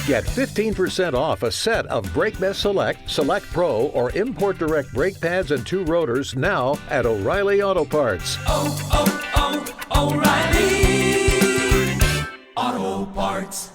Get 15% off a set of BrakeMess Select, Select Pro, or Import Direct brake pads and 2 rotors now at O'Reilly Auto Parts. O'Reilly Auto Parts.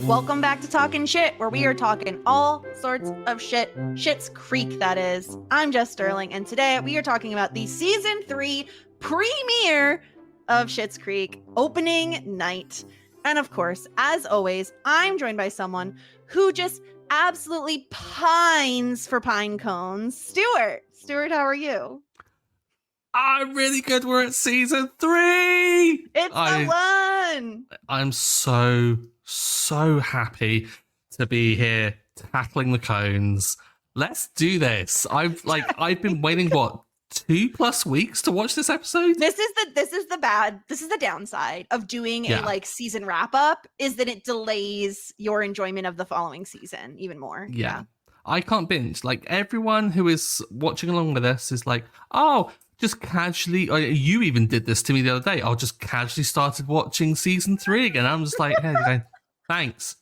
Welcome back to Talkin' Shit, where we are talking all sorts of shit. Schitt's Creek, that is. I'm Jess Sterling, and today we are talking about the Season 3 premiere of Schitt's Creek, opening night. And of course, as always, I'm joined by someone who just absolutely pines for pine cones. Stuart, how are you? I'm really good. We're at Season 3! It's the one! I'm so happy to be here tackling the cones. Let's do this. I've been waiting, 2+ weeks to watch this episode? This is the downside of doing a season wrap up, is that it delays your enjoyment of the following season even more. Yeah. I can't binge. Everyone who is watching along with us is like, oh, just casually, you even did this to me the other day. I just casually started watching Season 3 again. I'm just like, hey, thanks.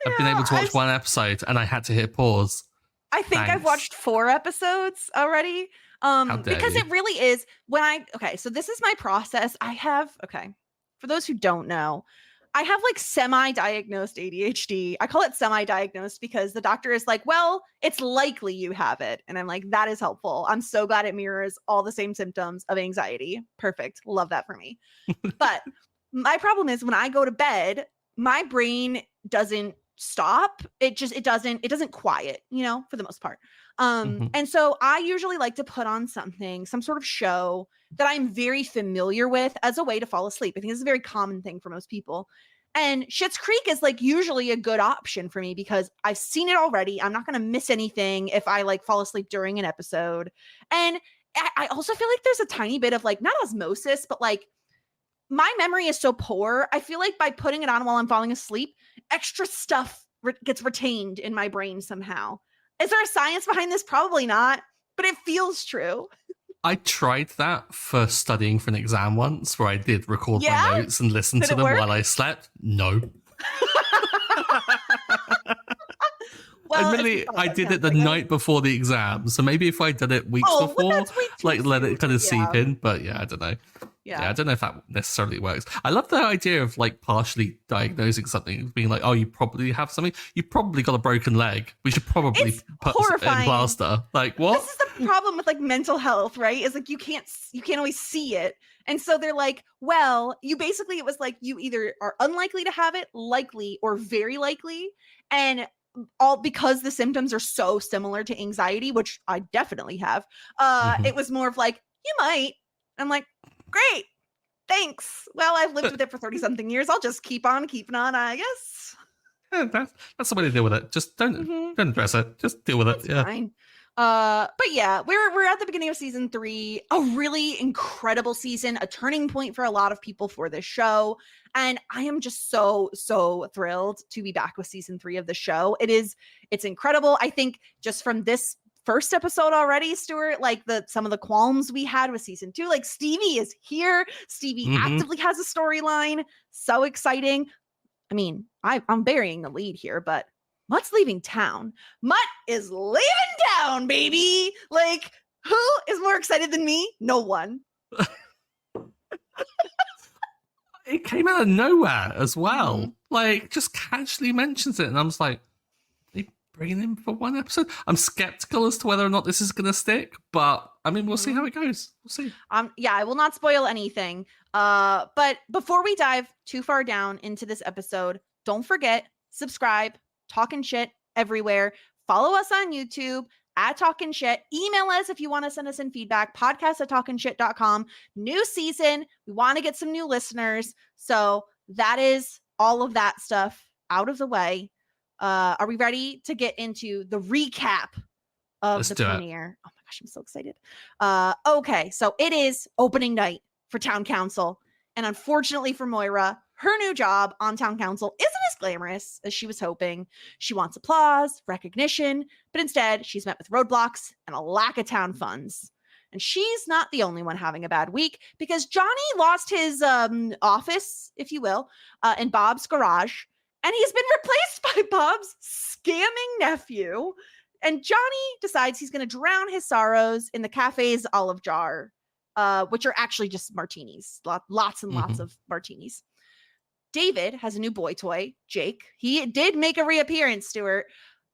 I've been able to watch one episode and I had to hit pause. I think I've watched 4 episodes already. Because you. It really is so this is my process. For those who don't know, I have semi-diagnosed ADHD. I call it semi-diagnosed because the doctor is like, well, it's likely you have it. And I'm like, that is helpful. I'm so glad it mirrors all the same symptoms of anxiety. Perfect. Love that for me. But my problem is when I go to bed, my brain doesn't stop. It doesn't quiet, for the most part. And so I usually like to put on some sort of show that I'm very familiar with as a way to fall asleep. I think this is a very common thing for most people. And Schitt's Creek is usually a good option for me because I've seen it already. I'm not going to miss anything if I fall asleep during an episode. And I also feel like there's a tiny bit of not osmosis, but my memory is so poor. I feel like by putting it on while I'm falling asleep, extra stuff gets retained in my brain somehow. Is there a science behind this? Probably not, but it feels true. I tried that for studying for an exam once where I did record my notes and listen to them while I slept. No. Well, admittedly, I did it the night before the exam, so maybe if I did it weeks before, let it kind of seep in. But I don't know. Yeah, I don't know if that necessarily works. I love the idea of partially diagnosing something, being like, oh, you probably have something. You probably got a broken leg. We should probably put it in plaster. What? This is the problem with mental health, right? Is you can't always see it. And so they're like, well, it was you either are unlikely to have it, likely, or very likely. And all because the symptoms are so similar to anxiety, which I definitely have. It was more of you might. I'm like, great, thanks. Well, I've lived with it for 30-something years. I'll just keep on keeping on, I guess. Yeah, that's the way to deal with it. Just don't address it. Just deal with it. It's fine. But yeah, we're at the beginning of Season 3, a really incredible season, a turning point for a lot of people for this show. And I am just so thrilled to be back with Season 3 of the show. It's incredible. I think just from this first episode already, Stuart, some of the qualms we had with Season 2, Stevie is here. Stevie actively has a storyline. So exciting. I mean, I'm burying the lead here, but Mutt's leaving town. Mutt is leaving town, baby. Who is more excited than me? No one. It came out of nowhere as well. Just casually mentions it, and I'm just like, they bringing him for one episode? I'm skeptical as to whether or not this is going to stick, but I mean, we'll see how it goes. We'll see. I will not spoil anything. But before we dive too far down into this episode, don't forget, subscribe, Talkin' Shit everywhere. Follow us on YouTube at Talkin' Shit. Email us if you want to send us in feedback. podcast@talkinshit.com. New season. We want to get some new listeners. So that is all of that stuff out of the way. Are we ready to get into the recap of the premiere? Oh my gosh, I'm so excited. Okay, so it is opening night for Town Council. And unfortunately for Moira, her new job on Town Council isn't as glamorous as she was hoping. She wants applause, recognition, but instead she's met with roadblocks and a lack of town funds. And she's not the only one having a bad week because Johnny lost his office, if you will, in Bob's garage. And he's been replaced by Bob's scamming nephew. And Johnny decides he's going to drown his sorrows in the cafe's olive jar, which are actually just martinis, lots and lots of martinis. David has a new boy toy, Jake. He did make a reappearance, Stuart.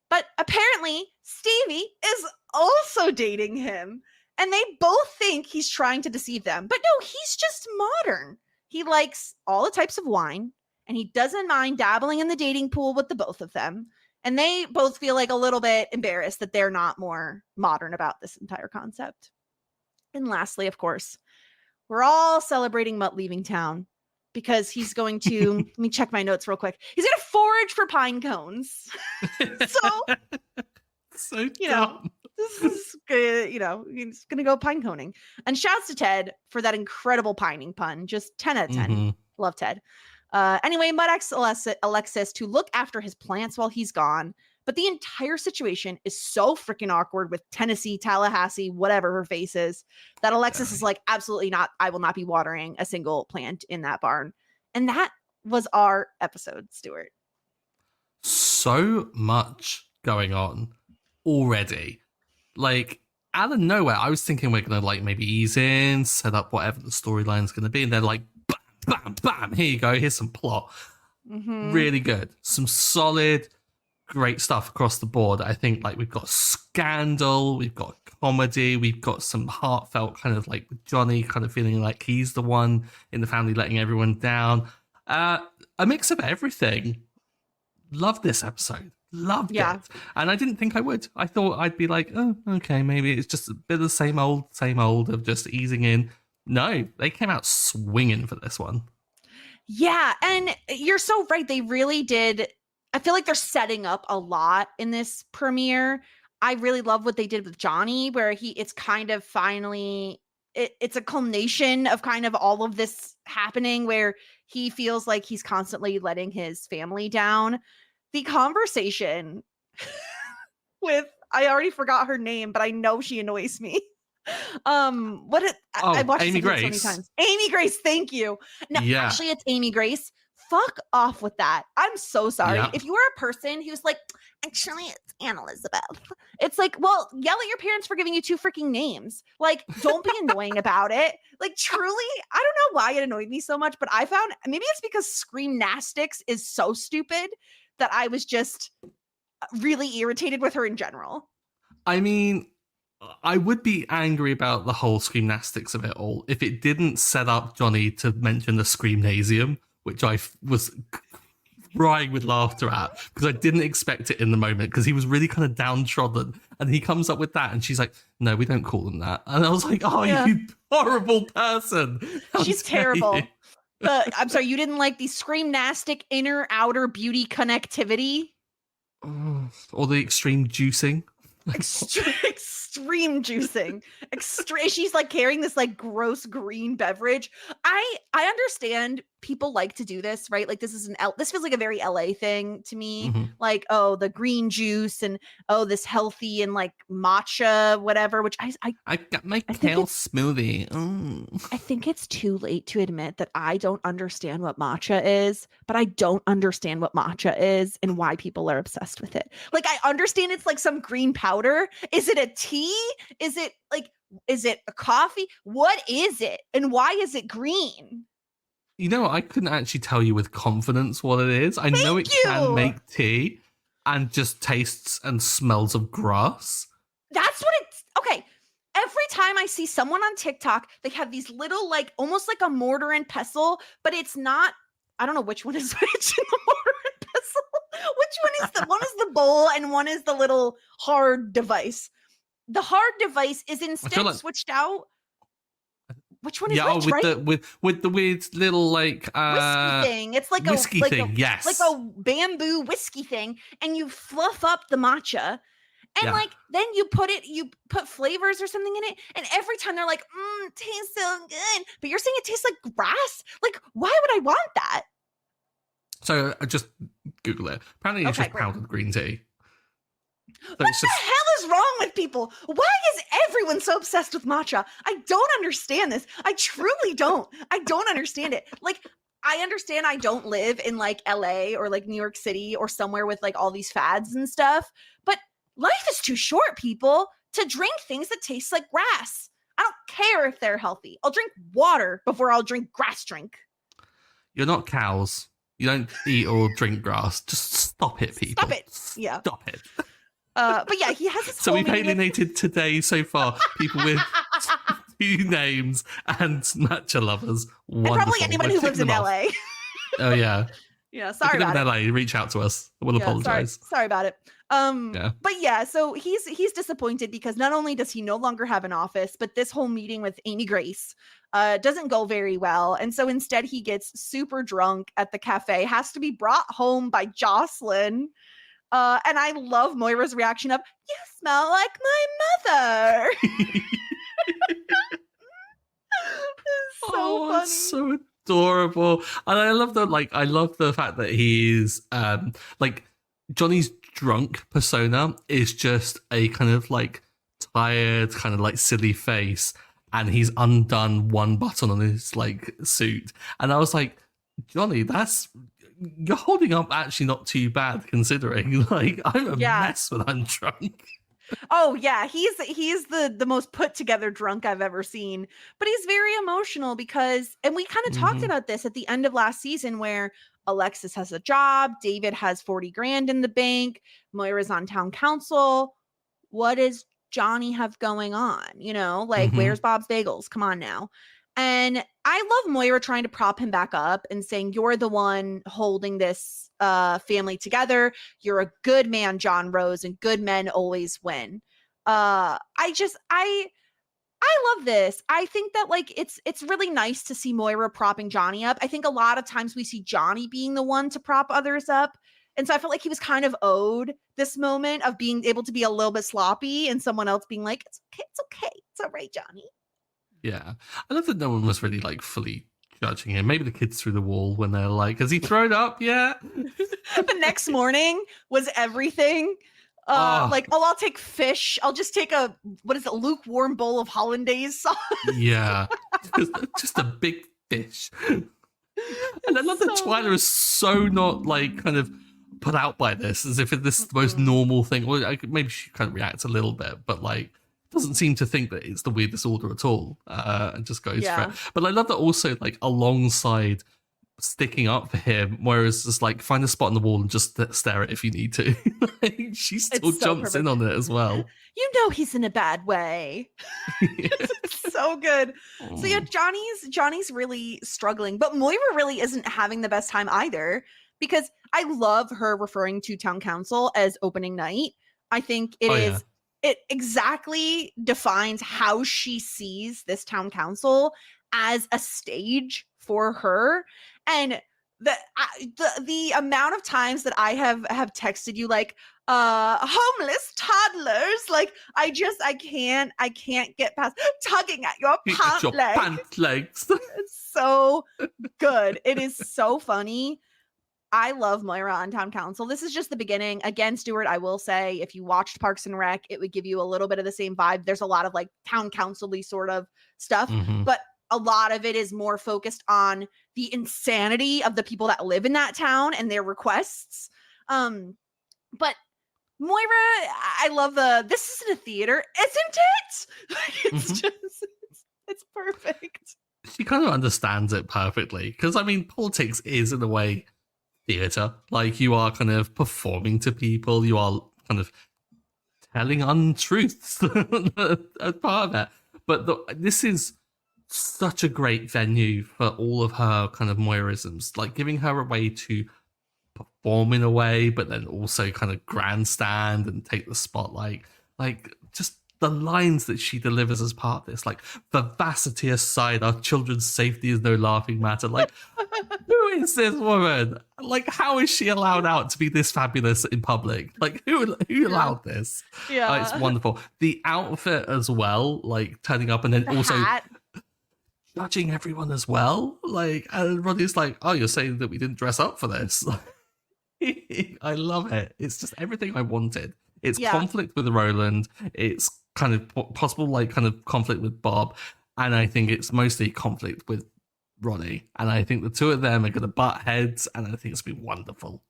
But apparently, Stevie is also dating him. And they both think he's trying to deceive them. But no, he's just modern. He likes all the types of wine. And he doesn't mind dabbling in the dating pool with the both of them. And they both feel like a little bit embarrassed that they're not more modern about this entire concept. And lastly, of course, we're all celebrating Mutt leaving town because he's going to, let me check my notes real quick. He's going to forage for pine cones. So you know, this is good. You know, he's going to go pine coning. And shouts to Ted for that incredible pining pun. Just 10 out of 10. Love Ted. Anyway, Mutt asks Alexis to look after his plants while he's gone. But the entire situation is so freaking awkward with Tennessee, Tallahassee, whatever her face is, that Alexis is like, absolutely not. I will not be watering a single plant in that barn. And that was our episode, Stuart. So much going on already. Like, out of nowhere, I was thinking we're going to, like, maybe ease in, set up whatever the storyline's going to be. And then, like, bam, bam, bam, here you go. Here's some plot. Really good. Some solid, great stuff across the board. I think, like, we've got scandal, we've got comedy, we've got some heartfelt kind of, like, Johnny kind of feeling like he's the one in the family letting everyone down. A mix of everything. Loved this episode. Loved it. And I didn't think I would. I thought I'd be like, oh, okay, maybe it's just a bit of the same old of just easing in. No, they came out swinging for this one. Yeah, and you're so right. They really did. I feel like they're setting up a lot in this premiere. I really love what they did with Johnny, where it's kind of finally, it's a culmination of kind of all of this happening where he feels like he's constantly letting his family down. The conversation with, I already forgot her name, but I know she annoys me. I watched Amy Grace. So many times. Amy Grace, thank you. No, actually, it's Amy Grace. Fuck off with that. I'm so sorry. Yeah. If you are a person who's like, actually, it's Anne Elizabeth. It's like, well, yell at your parents for giving you two freaking names. Like, don't be annoying about it. Like, truly, I don't know why it annoyed me so much, but I found, maybe it's because Screamnastics is so stupid that I was just really irritated with her in general. I mean, I would be angry about the whole Screamnastics of it all if it didn't set up Johnny to mention the Screamnasium, which I was crying with laughter at because I didn't expect it in the moment because he was really kind of downtrodden and he comes up with that and she's like, no, we don't call them that. And I was like, oh, you horrible person. She's terrible. I'm sorry, you didn't like the Screamnastic inner outer beauty connectivity? Or the extreme juicing? Extreme juicing. She's like carrying this like gross green beverage. I understand people like to do this, right? Like this feels like a very LA thing to me. Like, oh, the green juice and oh, this healthy and like matcha, whatever, which I got my kale smoothie. I think it's too late to admit that I don't understand what matcha is, but I don't understand what matcha is and why people are obsessed with it. Like, I understand it's like some green powder. Is it a tea? Is it a coffee? What is it? And why is it green? You know, I couldn't actually tell you with confidence what it is. I know it can make tea and just tastes and smells of grass. That's what it's... Okay, every time I see someone on TikTok, they have these little, like, almost like a mortar and pestle, but it's not... I don't know which one is which in the mortar and pestle. Which one is one is the bowl and one is the little hard device. The hard device is instead switched out. Which one is which, with the weird little like whiskey thing. It's like whiskey thing, yes. Like a bamboo whiskey thing, and you fluff up the matcha. And like then you put flavors or something in it, and every time they're like, it tastes so good. But you're saying it tastes like grass? Like, why would I want that? So I just Google it. Apparently it's just powdered green tea. What the hell is wrong with people? Why is everyone so obsessed with matcha? I don't understand this. I truly don't. I don't understand it. Like, I understand I don't live in like LA or like New York City or somewhere with like all these fads and stuff, but life is too short, people, to drink things that taste like grass. I don't care if they're healthy. I'll drink water before I'll drink grass drink. You're not cows. You don't eat or drink grass. Just stop it, people. Stop it. Yeah. Stop it. But yeah, he has this So we've alienated today so far people with 2 names and matcha lovers. Wonderful. And probably anyone who lives in LA. Oh yeah. Yeah, sorry about it. LA, reach out to us. We'll apologize. Sorry about it. But yeah, so he's disappointed because not only does he no longer have an office, but this whole meeting with Amy Grace doesn't go very well. And so instead he gets super drunk at the cafe, has to be brought home by Jocelyn. And I love Moira's reaction of, "You smell like my mother." It's so funny. It's so adorable. And I love the fact that he's like Johnny's drunk persona is just a kind of like tired, kind of like silly face, and he's undone one button on his like suit. And I was like, Johnny, you're holding up actually not too bad considering. Like, I'm a mess when I'm drunk. Oh yeah, he's the most put together drunk I've ever seen. But he's very emotional because, and we kind of talked about this at the end of last season, where Alexis has a job, David has 40 grand in the bank, Moira's on town council. What does Johnny have going on? You know, like where's Bob's Bagels? Come on now. And I love Moira trying to prop him back up and saying, "You're the one holding this family together. You're a good man, John Rose, and good men always win." I love this. I think that like it's really nice to see Moira propping Johnny up. I think a lot of times we see Johnny being the one to prop others up. And so I felt like he was kind of owed this moment of being able to be a little bit sloppy and someone else being like, "It's okay. It's okay. It's all right, Johnny." Yeah. I love that no one was really like fully judging him. Maybe the kids threw the wall when they're like, "Has he thrown up yet?" The next morning was everything. Like, I'll take fish. I'll just take a lukewarm bowl of hollandaise sauce. Yeah. just a big fish. And I love that Twyla is so not like kind of put out by this, as if this is the most normal thing. Well, maybe she kind of reacts a little bit, but like doesn't seem to think that it's the weird disorder at all, and just goes for it. But I love that also, like, alongside sticking up for him, whereas just like find a spot on the wall and just stare at it if you need to. Like, she still jumps in on it as well. You know he's in a bad way. It's so good. So yeah, Johnny's really struggling, but Moira really isn't having the best time either, because I love her referring to town council as opening night. I think it exactly defines how she sees this town council as a stage for her. And the amount of times that I have texted you like homeless toddlers, like I can't get past tugging at your pant legs. It's so good. It is so funny. I love Moira on town council. This is just the beginning. Again, Stuart, I will say, if you watched Parks and Rec, it would give you a little bit of the same vibe. There's a lot of like town council-y sort of stuff, but a lot of it is more focused on the insanity of the people that live in that town and their requests. But Moira, I love this isn't a theater, isn't it? Like, it's just, it's perfect. She kind of understands it perfectly. Because, I mean, politics is, in a way, theater. Like, you are kind of performing to people. You are kind of telling untruths as part of it. But this is such a great venue for all of her kind of Moirisms, like giving her a way to perform in a way, but then also kind of grandstand and take the spotlight. Like, just the lines that she delivers as part of this, like, vivacity aside, our children's safety is no laughing matter. Like, who is this woman? Like, how is she allowed out to be this fabulous in public? Like, who allowed this? Yeah. It's wonderful. The outfit as well, like turning up and then also hat. Judging everyone as well. Like, and Roddy's like, "Oh, you're saying that we didn't dress up for this?" I love it. It's just everything I wanted It's conflict with Roland. It's kind of possible, like, kind of conflict with Bob. And I think it's mostly conflict with Ronnie. And I think the two of them are going to butt heads, and I think it's going to be wonderful.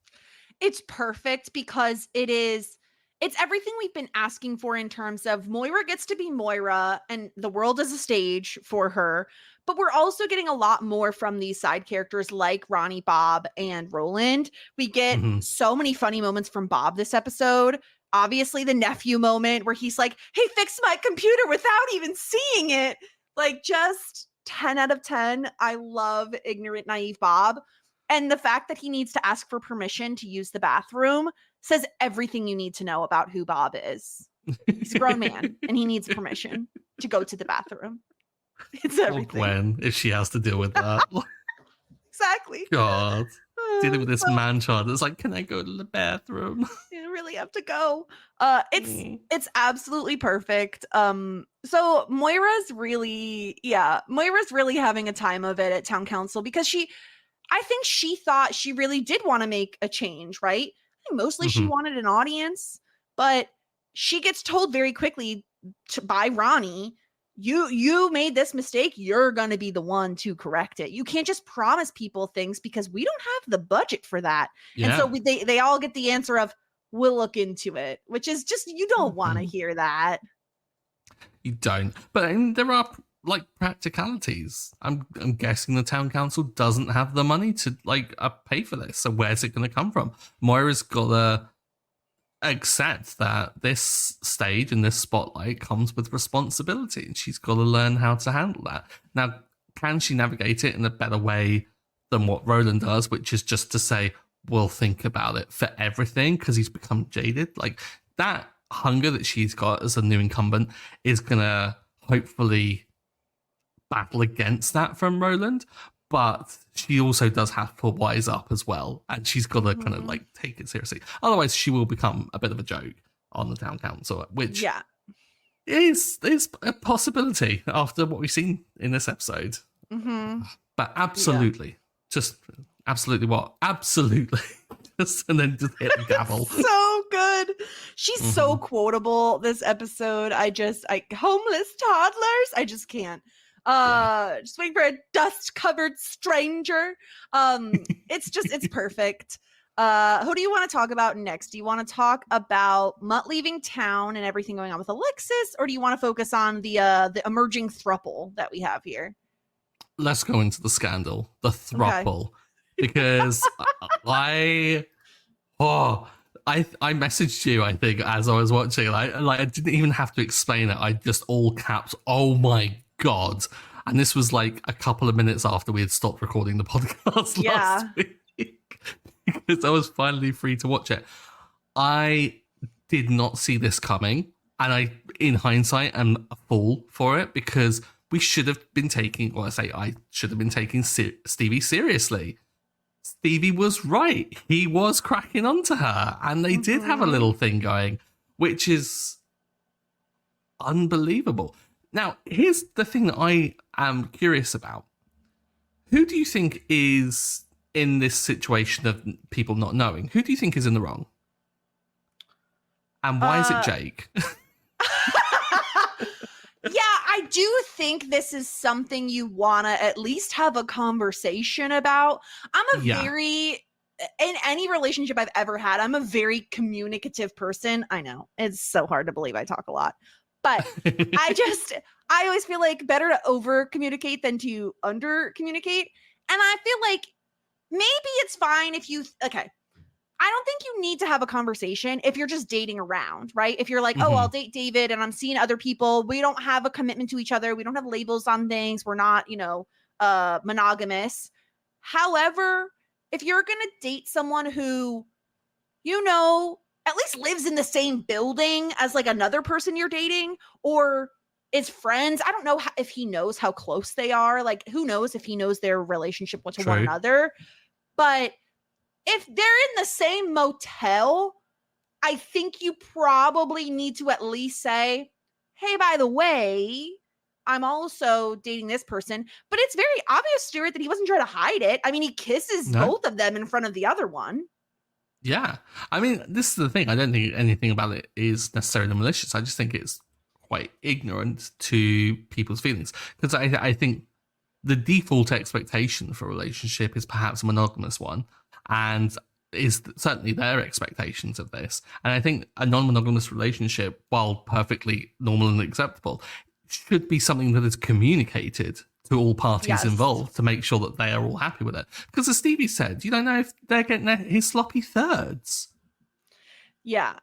It's perfect because it's everything we've been asking for in terms of Moira gets to be Moira and the world is a stage for her. But we're also getting a lot more from these side characters like Ronnie, Bob, and Roland. We get so many funny moments from Bob this episode. Obviously, the nephew moment where he's like, hey, fix my computer without even seeing it. Like, just 10 out of 10. I love ignorant, naive Bob. And the fact that he needs to ask for permission to use the bathroom says everything you need to know about who Bob is. He's a grown man and he needs permission to go to the bathroom. It's everything. Or Gwen, if she has to deal with that. Exactly. God. Dealing with this man-child. It's like, can I go to the bathroom? You really have to go. It's absolutely perfect. So Moira's really having a time of it at town council because I think she thought she really did want to make a change, right? I think mostly she wanted an audience, but she gets told very quickly by Ronnie, you made this mistake. You're going to be the one to correct it. You can't just promise people things because we don't have the budget for that. Yeah. And so they all get the answer of, we'll look into it, which is just, you don't want to hear that. You don't. But there are like practicalities. I'm guessing the town council doesn't have the money to like pay for this. So where's it going to come from? Moira's got to accept that this stage and this spotlight comes with responsibility, and she's got to learn how to handle that. Now, can she navigate it in a better way than what Roland does, which is just to say, we'll think about it for everything, because he's become jaded? Like, that hunger that she's got as a new incumbent is gonna hopefully battle against that from Roland, but she also does have to wise up as well, and she's got to kind of like take it seriously. Otherwise, she will become a bit of a joke on the town council, which is a possibility after what we've seen in this episode. But absolutely, just absolutely what? Absolutely. And then just hit the gavel. So good. She's so quotable this episode. Homeless toddlers. I just can't. Just waiting for a dust-covered stranger. It's perfect. Who do you want to talk about next? Do you want to talk about Mutt leaving town and everything going on with Alexis, or do you want to focus on the emerging thruple that we have here? Let's go into the scandal, the thruple, because I messaged you, I think, as I was watching. Like I didn't even have to explain it. I just all caps. Oh my God. And this was like a couple of minutes after we had stopped recording the podcast last week, because I was finally free to watch it. I did not see this coming, and I, in hindsight, am a fool for it, because we should have been taking, I should have been taking Stevie seriously. Stevie was right. He was cracking onto her, and they did have a little thing going, which is unbelievable. Now, here's the thing that I am curious about. Who do you think is in this situation of people not knowing? Who do you think is in the wrong? And why is it Jake? Yeah, I do think this is something you want to at least have a conversation about. In any relationship I've ever had, I'm a very communicative person. I know, it's so hard to believe I talk a lot. But I always feel like better to over communicate than to under communicate. And I feel like maybe it's fine if I don't think you need to have a conversation if you're just dating around, right? If you're like, oh, I'll date David and I'm seeing other people. We don't have a commitment to each other. We don't have labels on things. We're not, monogamous. However, if you're going to date someone who, at least lives in the same building as like another person you're dating, or is friends. I don't know if he knows how close they are. Like, who knows if he knows their relationship to one another. But if they're in the same motel, I think you probably need to at least say, hey, by the way, I'm also dating this person. But it's very obvious, Stuart, that he wasn't trying to hide it. I mean, he kisses both of them in front of the other one. Yeah. I mean, this is the thing. I don't think anything about it is necessarily malicious. I just think it's quite ignorant to people's feelings. Because I think the default expectation for a relationship is perhaps a monogamous one, and is certainly their expectations of this. And I think a non-monogamous relationship, while perfectly normal and acceptable, should be something that is communicated to all parties involved to make sure that they are all happy with it. Because as Stevie said, you don't know if they're getting his sloppy thirds. Yeah,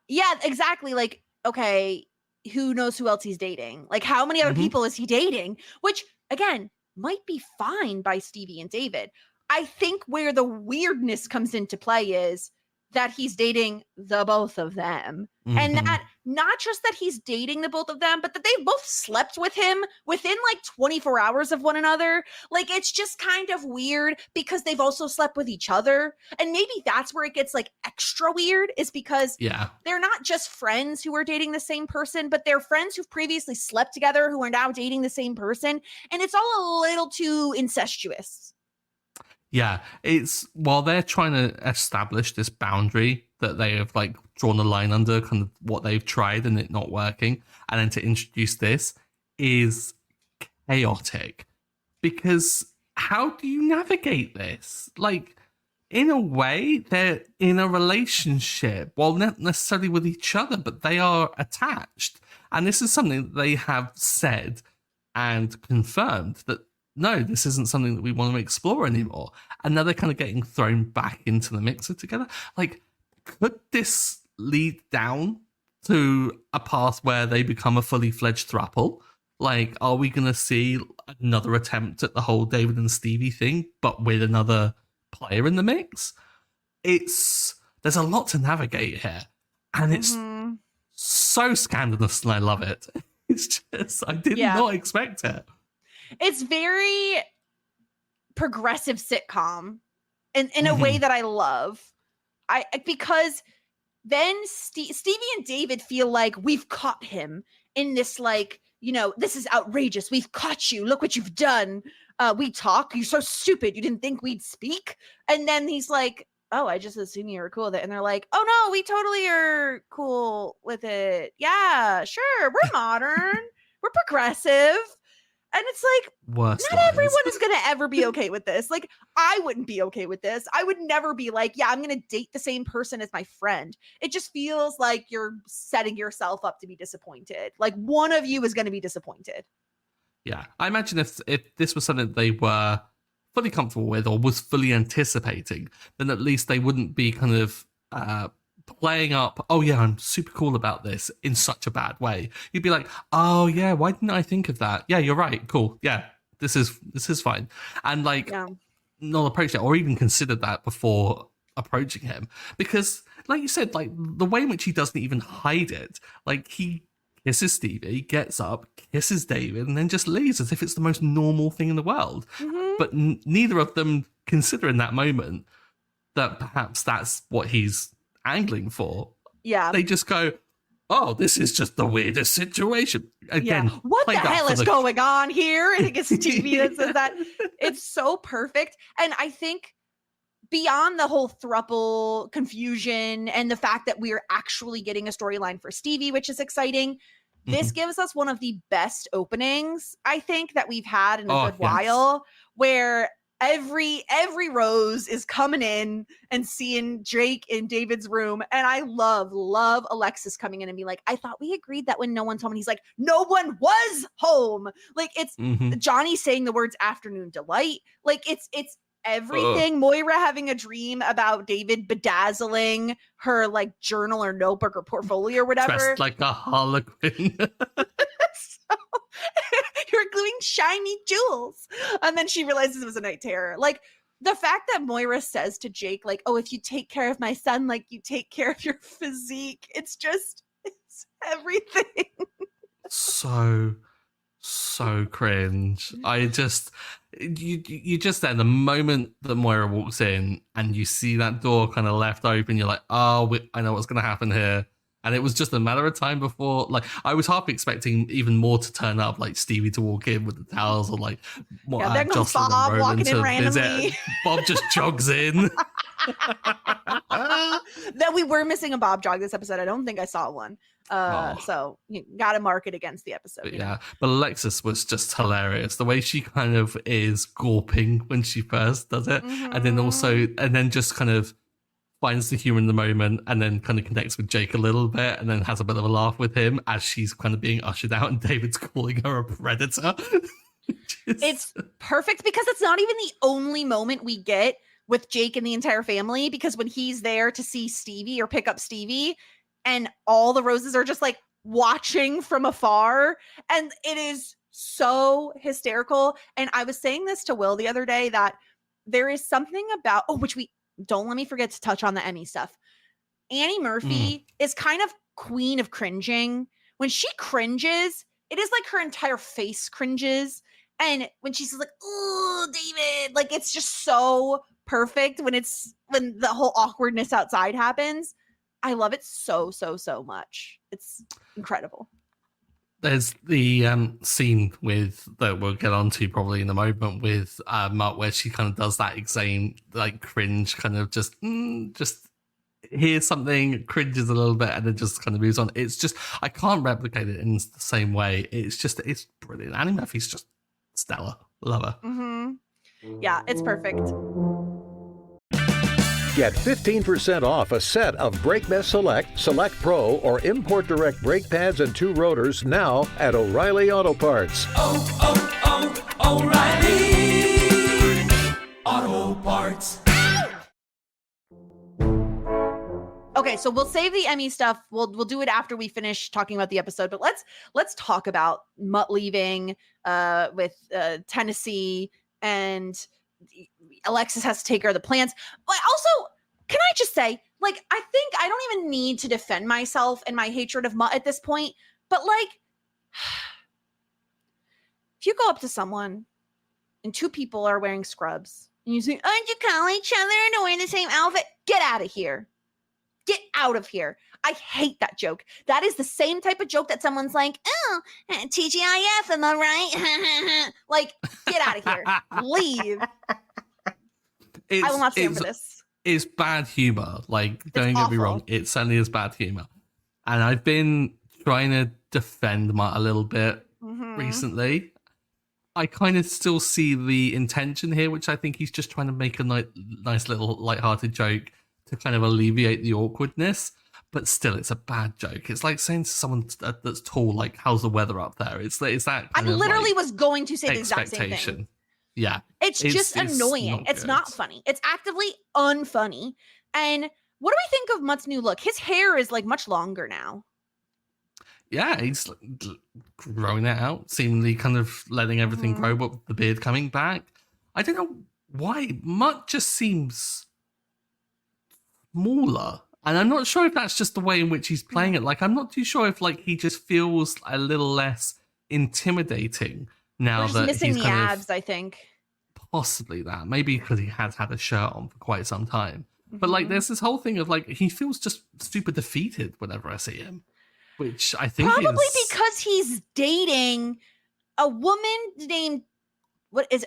exactly. Like, okay, who knows who else he's dating? Like, how many other people is he dating? Which, again, might be fine by Stevie and David. I think where the weirdness comes into play is that he's dating the both of them. And that not just that he's dating the both of them, but that they both slept with him within like 24 hours of one another. Like, it's just kind of weird because they've also slept with each other. And maybe that's where it gets like extra weird, is because they're not just friends who are dating the same person, but they're friends who've previously slept together who are now dating the same person. And it's all a little too incestuous. Yeah, it's while they're trying to establish this boundary that they have like drawn a line under, kind of what they've tried and it not working, and then to introduce this is chaotic. Because how do you navigate this? Like, in a way, they're in a relationship, well, not necessarily with each other, but they are attached. And this is something that they have said and confirmed that no, this isn't something that we want to explore anymore. And now they're kind of getting thrown back into the mixer together. Like, could this lead down to a path where they become a fully fledged throuple? Like, are we going to see another attempt at the whole David and Stevie thing, but with another player in the mix? There's a lot to navigate here. And it's so scandalous, and I love it. It's just, I did not expect it. It's very progressive sitcom in a way that I love. Because then Stevie and David feel like we've caught him in this, like, you know, this is outrageous. We've caught you. Look what you've done. We talk. You're so stupid. You didn't think we'd speak. And then he's like, oh, I just assumed you were cool with it. And they're like, oh no, we totally are cool with it. Yeah, sure. We're modern. We're progressive. And it's like, not everyone is going to ever be okay with this. Like, I wouldn't be okay with this. I would never be like, yeah, I'm going to date the same person as my friend. It just feels like you're setting yourself up to be disappointed. Like, one of you is going to be disappointed. Yeah. I imagine if this was something they were fully comfortable with or was fully anticipating, then at least they wouldn't be kind of playing up, oh yeah, I'm super cool about this in such a bad way. You'd be like, oh yeah, why didn't I think of that? Yeah, you're right, cool, yeah, this is fine. And like, not approach it or even consider that before approaching him. Because like you said, like the way in which he doesn't even hide it, like he kisses Stevie, gets up, kisses David, and then just leaves as if it's the most normal thing in the world. But neither of them consider in that moment that perhaps that's what he's angling for. They just go, oh, this is just the weirdest situation. Again, what the hell is going on here? I think it's TV that says that. It's so perfect. And I think beyond the whole throuple confusion and the fact that we're actually getting a storyline for Stevie, which is exciting, this gives us one of the best openings, I think, that we've had in a good while, where every rose is coming in and seeing Jake in David's room. And I love Alexis coming in and being like, I thought we agreed that when no one's home. And he's like, no one was home. Like, it's Johnny saying the words afternoon delight. Like, it's everything. Moira having a dream about David bedazzling her like journal or notebook or portfolio or whatever. Dressed like a harlequin. You're gluing shiny jewels. And then she realizes it was a night terror. Like, the fact that Moira says to Jake, like, oh, if you take care of my son, like you take care of your physique. It's everything. So cringe. You just then, the moment that Moira walks in and you see that door kind of left open, you're like, oh, I know what's going to happen here. And it was just a matter of time before, like, I was half expecting even more to turn up, like Stevie to walk in with the towels, or like Bob walking in randomly. Bob just jogs in. That we were missing a Bob Jog this episode. I don't think I saw one. So you got to mark it against the episode. But Alexis was just hilarious. The way she kind of is gawping when she first does it, and then just kind of finds the humor in the moment, and then kind of connects with Jake a little bit, and then has a bit of a laugh with him as she's kind of being ushered out, and David's calling her a predator. It's perfect because it's not even the only moment we get with Jake and the entire family, because when he's there to see Stevie or pick up Stevie, and all the Roses are just like watching from afar, and it is so hysterical. And I was saying this to Will the other day, that there is something about, which we don't let me forget to touch on the Emmy stuff. Annie Murphy is kind of queen of cringing. When she cringes, it is like her entire face cringes. And when she's like, "Oh, David," like it's just so perfect when the whole awkwardness outside happens. I love it so much. It's incredible. There's the scene that we'll get onto probably in a moment with Mark, where she kind of does that same like cringe, kind of just hears something, cringes a little bit, and then just kind of moves on. It's just, I can't replicate it in the same way. It's brilliant. Annie Murphy's just stellar. Love her. Yeah, it's perfect. Get 15% off a set of Brake Mess Select, Select Pro, or Import Direct brake pads and 2 rotors now at O'Reilly Auto Parts. O'Reilly Auto Parts. Okay, so we'll save the Emmy stuff. We'll do it after we finish talking about the episode. But let's talk about Mutt leaving with Tennessee, and Alexis has to take care of the plants. But also, can I just say, like, I think I don't even need to defend myself and my hatred of Mutt at this point. But like, if you go up to someone and 2 people are wearing scrubs and you say, "Aren't you calling each other and wearing the same outfit?" Get out of here. Get out of here. I hate that joke. That is the same type of joke that someone's like, "Oh, TGIF, am I right?" Like, get out of here. Leave. I will not stand for this. It's bad humor. Like, don't get me wrong. It certainly is bad humor. And I've been trying to defend Matt a little bit recently. I kind of still see the intention here, which I think he's just trying to make a nice little lighthearted joke to kind of alleviate the awkwardness. But still, it's a bad joke. It's like saying to someone that's tall, like, "How's the weather up there?" It's that. I literally was going to say the exact same thing. Yeah. It's just annoying. It's not funny. It's actively unfunny. And what do we think of Mutt's new look? His hair is like much longer now. Yeah, he's growing it out, seemingly kind of letting everything grow, but the beard coming back. I don't know why. Mutt just seems smaller. And I'm not sure if that's just the way in which he's playing it. Like, I'm not too sure if like he just feels a little less intimidating now that missing he's the abs, I think. Possibly that. Maybe because he has had a shirt on for quite some time. But like, there's this whole thing of like, he feels just super defeated whenever I see him, which I think probably because he's dating a woman named,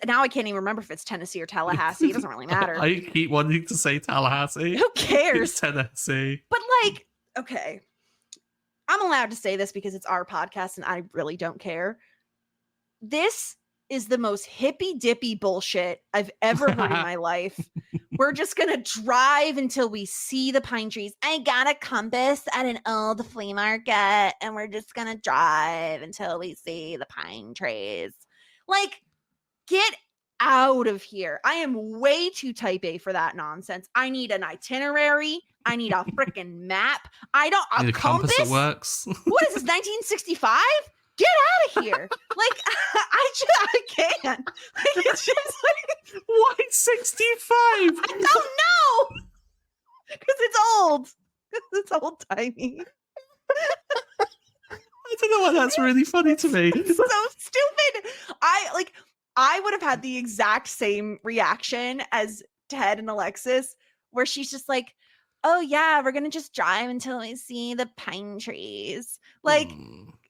now I can't even remember if it's Tennessee or Tallahassee. It doesn't really matter. I keep wanting to say Tallahassee. Who cares? It's Tennessee. But like, okay, I'm allowed to say this because it's our podcast and I really don't care. This is the most hippy dippy bullshit I've ever heard in my life. We're just going to drive until we see the pine trees. I got a compass at an old flea market and we're just going to drive until we see the pine trees. Like, get out of here. I am way too type A for that nonsense. I need an itinerary. I need a freaking map. I don't, a compass that works. What is this, 1965? Get out of here. Like, I can't. Like, it's just like, why 65? I don't know. Because it's old. It's old timey. I don't know why that's really funny to me. It's so stupid. I would have had the exact same reaction as Ted and Alexis, where she's just like, "Oh yeah, we're gonna just drive until we see the pine trees." Like,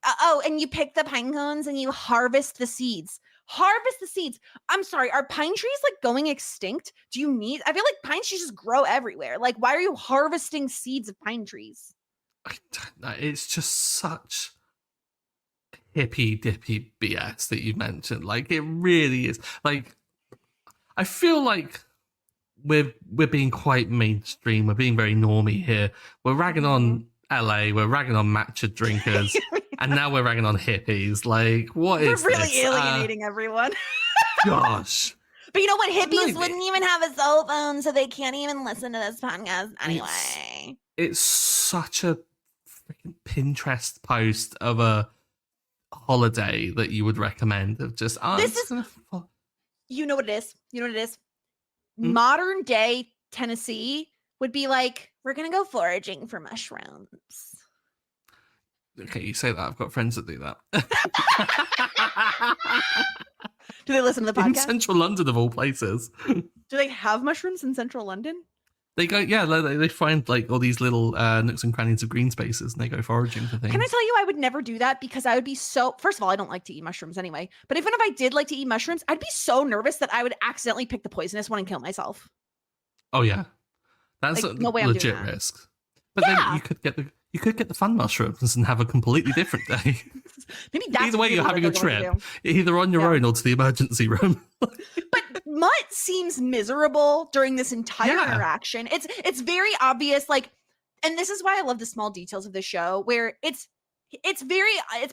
oh, and you pick the pine cones and you harvest the seeds. harvest the seeds. I'm sorry, are pine trees like going extinct? I feel like pine trees just grow everywhere. Like, why are you harvesting seeds of pine trees? I don't know. It's just such hippy dippy BS that you mentioned. Like, it really is. Like, I feel like we're being quite mainstream. We're being very normie here. We're ragging on LA. We're ragging on matcha drinkers. And now we're ragging on hippies. Like, what is We're really this? alienating everyone. Gosh. But you know what? Hippies wouldn't even have a cell phone, so they can't even listen to this podcast anyway. It's such a freaking Pinterest post of a holiday that you would recommend of just, you know what it is? Modern day Tennessee would be like, we're going to go foraging for mushrooms. Okay, you say that. I've got friends that do that. Do they listen to the podcast? In central London, of all places. Do they have mushrooms in central London? They go, yeah, they find like all these little nooks and crannies of green spaces and they go foraging for things. Can I tell you, I would never do that because I would be so, first of all, I don't like to eat mushrooms anyway, but even if I did like to eat mushrooms, I'd be so nervous that I would accidentally pick the poisonous one and kill myself. Oh yeah. That's like, a no way legit I'm doing risk. But then you could get the fun mushrooms and have a completely different day. Maybe that's either way, you're having a trip, either on your own or to the emergency room. But Mutt seems miserable during this entire interaction. It's very obvious, like, and this is why I love the small details of the show, where it's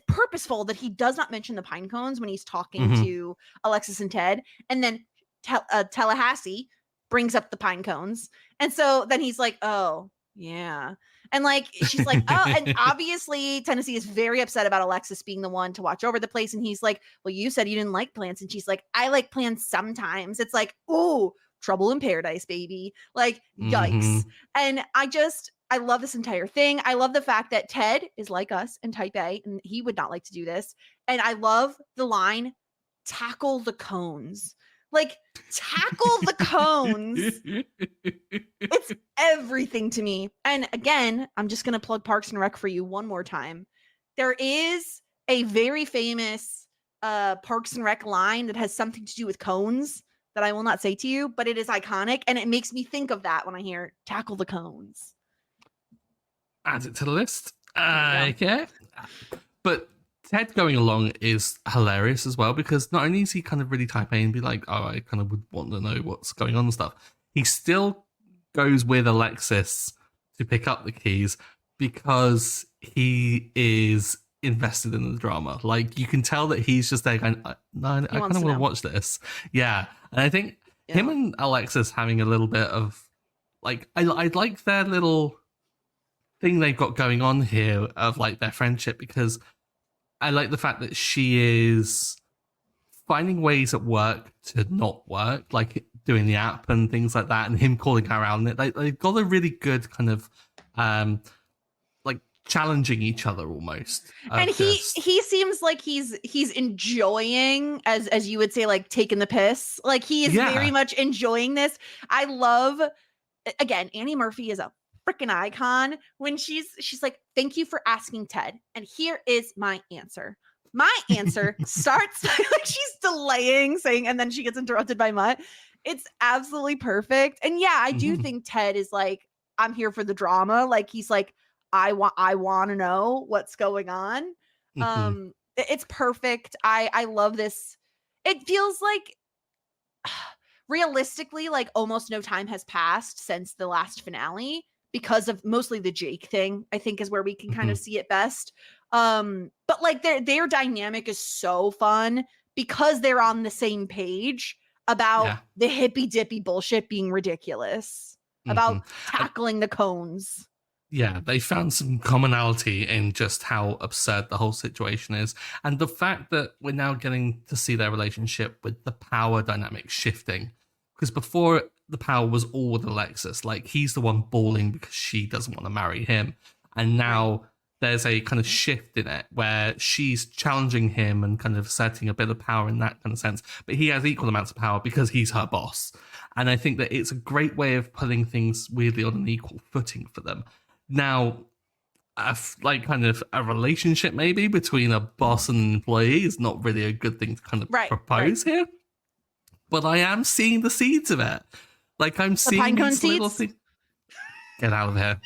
purposeful that he does not mention the pine cones when he's talking to Alexis and Ted, and then Tallahassee brings up the pine cones, and so then he's like, oh yeah. And like, she's like, oh, and obviously Tennessee is very upset about Alexis being the one to watch over the place. And he's like, well, you said you didn't like plants. And she's like, I like plants sometimes. It's like, oh, trouble in paradise, baby. Like, yikes. And I love this entire thing. I love the fact that Ted is like us in type A, and he would not like to do this. And I love the line, tackle the cones. Like, tackle the cones. It's everything to me. And again, I'm just going to plug Parks and Rec for you one more time. There is a very famous Parks and Rec line that has something to do with cones that I will not say to you, but it is iconic. And it makes me think of that when I hear tackle the cones. Add it to the list. Okay. But Ted going along is hilarious as well, because not only is he kind of really type A and be like, oh, I kind of would want to know what's going on and stuff, he still goes with Alexis to pick up the keys because he is invested in the drama. Like, you can tell that he's just there going, no, I kind of want to watch this. Yeah. And I think him and Alexis having a little bit of, like, I like their little thing they've got going on here of like their friendship, because I like the fact that she is finding ways at work to not work, like doing the app and things like that, and him calling her out on it. They've got a really good kind of like challenging each other almost. And he seems like he's enjoying, as you would say, like taking the piss. Like, he is very much enjoying this. I love, again, Annie Murphy is a freaking icon when she's like, thank you for asking, Ted, and here is my answer. My answer starts like she's delaying saying, and then she gets interrupted by Mutt. It's absolutely perfect. And yeah, I do think Ted is like, I'm here for the drama. Like, he's like, I want to know what's going on. It's perfect. I love this. It feels like realistically, like almost no time has passed since the last finale, because of mostly the Jake thing, I think, is where we can kind of see it best. But like their dynamic is so fun because they're on the same page about the hippy dippy bullshit being ridiculous, about tackling the cones. Yeah, they found some commonality in just how absurd the whole situation is. And the fact that we're now getting to see their relationship with the power dynamic shifting. Because before, the power was all with Alexis. Like, he's the one bawling because she doesn't want to marry him. And now there's a kind of shift in it where she's challenging him and kind of asserting a bit of power in that kind of sense. But he has equal amounts of power because he's her boss. And I think that it's a great way of putting things weirdly on an equal footing for them. Now, like kind of a relationship maybe between a boss and an employee is not really a good thing to kind of propose here. But I am seeing the seeds of it. Like I'm seeing these little things. Get out of here!